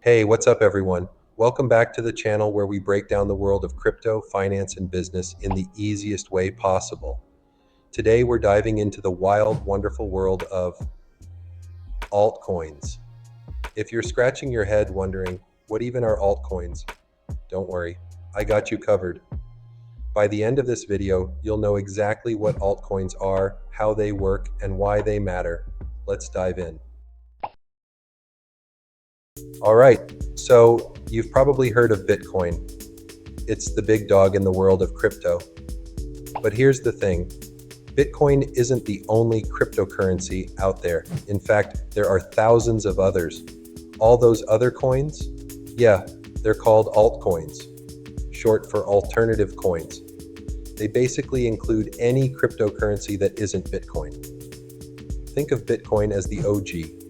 Hey, what's up, everyone? Welcome back to the channel where we break down the world of crypto, finance, and business in the easiest way possible. Today, we're diving into the wild, wonderful world of altcoins. If you're scratching your head wondering, what even are altcoins? Don't worry, I got you covered. By the end of this video, you'll know exactly what altcoins are, how they work, and why they matter. Let's dive in. All right, so you've probably heard of Bitcoin. It's the big dog in the world of crypto. But here's the thing. Bitcoin isn't the only cryptocurrency out there. In fact, there are thousands of others. All those other coins? Yeah, they're called altcoins, short for alternative coins. They basically include any cryptocurrency that isn't Bitcoin. Think of Bitcoin as the OG,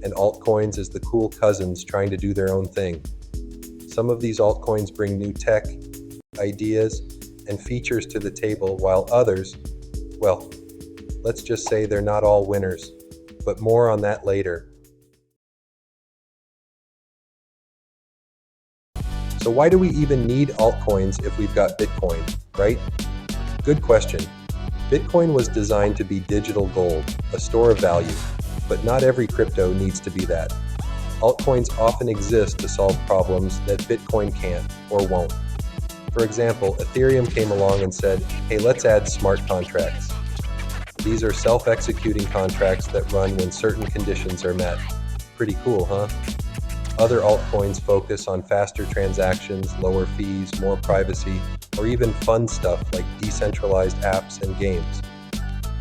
and altcoins as the cool cousins trying to do their own thing. Some of these altcoins bring new tech, ideas, and features to the table, while others, well, let's just say they're not all winners, but more on that later. So why do we even need altcoins if we've got Bitcoin, right? Good question. Bitcoin was designed to be digital gold, a store of value, but not every crypto needs to be that. Altcoins often exist to solve problems that Bitcoin can't or won't. For example, Ethereum came along and said, hey, let's add smart contracts. These are self-executing contracts that run when certain conditions are met. Pretty cool, huh? Other altcoins focus on faster transactions, lower fees, more privacy, or even fun stuff like decentralized apps and games.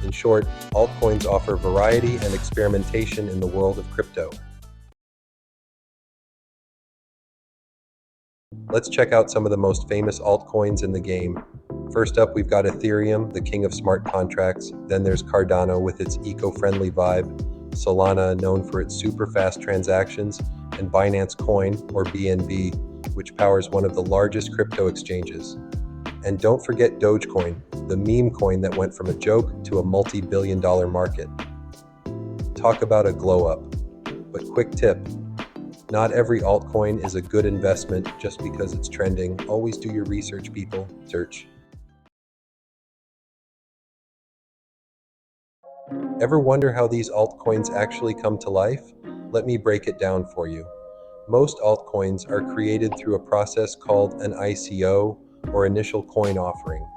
In short, altcoins offer variety and experimentation in the world of crypto. Let's check out some of the most famous altcoins in the game. First up, we've got Ethereum, the king of smart contracts. Then there's Cardano with its eco-friendly vibe, Solana, known for its super fast transactions, and Binance Coin, or BNB, which powers one of the largest crypto exchanges. And don't forget Dogecoin, the meme coin that went from a joke to a multi-billion-dollar market. Talk about a glow-up. But quick tip, not every altcoin is a good investment just because it's trending. Always do your research, people. Search. Ever wonder how these altcoins actually come to life? Let me break it down for you. Most altcoins are created through a process called an ICO, or initial coin offering.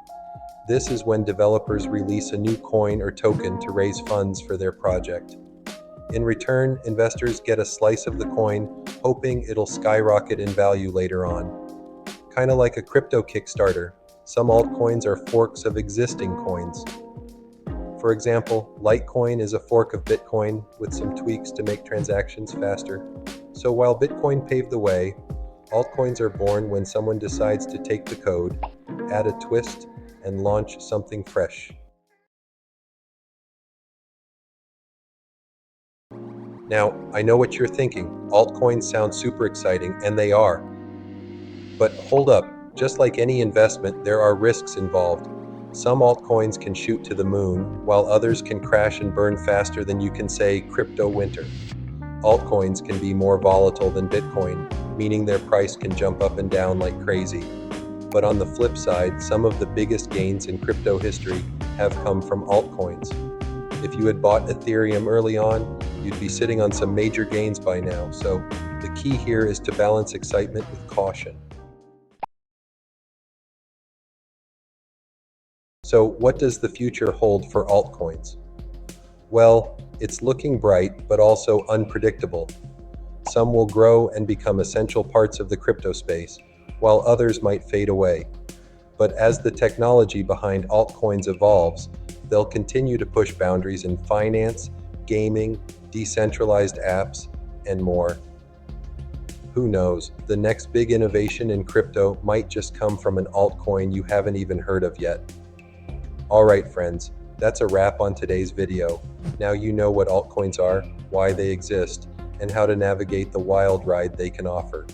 This is when developers release a new coin or token to raise funds for their project. In return, investors get a slice of the coin, hoping it'll skyrocket in value later on. Kind of like a crypto Kickstarter, some altcoins are forks of existing coins. For example, Litecoin is a fork of Bitcoin with some tweaks to make transactions faster. So while Bitcoin paved the way, altcoins are born when someone decides to take the code, add a twist, and launch something fresh. Now, I know what you're thinking. Altcoins sound super exciting, and they are. But hold up, just like any investment, there are risks involved. Some altcoins can shoot to the moon, while others can crash and burn faster than you can say crypto winter. Altcoins can be more volatile than Bitcoin, meaning their price can jump up and down like crazy. But on the flip side, some of the biggest gains in crypto history have come from altcoins. If you had bought Ethereum early on, you'd be sitting on some major gains by now. So the key here is to balance excitement with caution. So what does the future hold for altcoins? Well, it's looking bright, but also unpredictable. Some will grow and become essential parts of the crypto space, while others might fade away. But as the technology behind altcoins evolves, they'll continue to push boundaries in finance, gaming, decentralized apps, and more. Who knows, the next big innovation in crypto might just come from an altcoin you haven't even heard of yet. All right, friends, that's a wrap on today's video. Now you know what altcoins are, why they exist, and how to navigate the wild ride they can offer.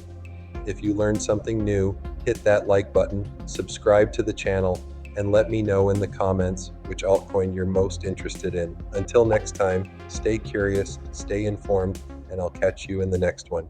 If you learned something new, hit that like button, subscribe to the channel, and let me know in the comments which altcoin you're most interested in. Until next time, stay curious, stay informed, and I'll catch you in the next one.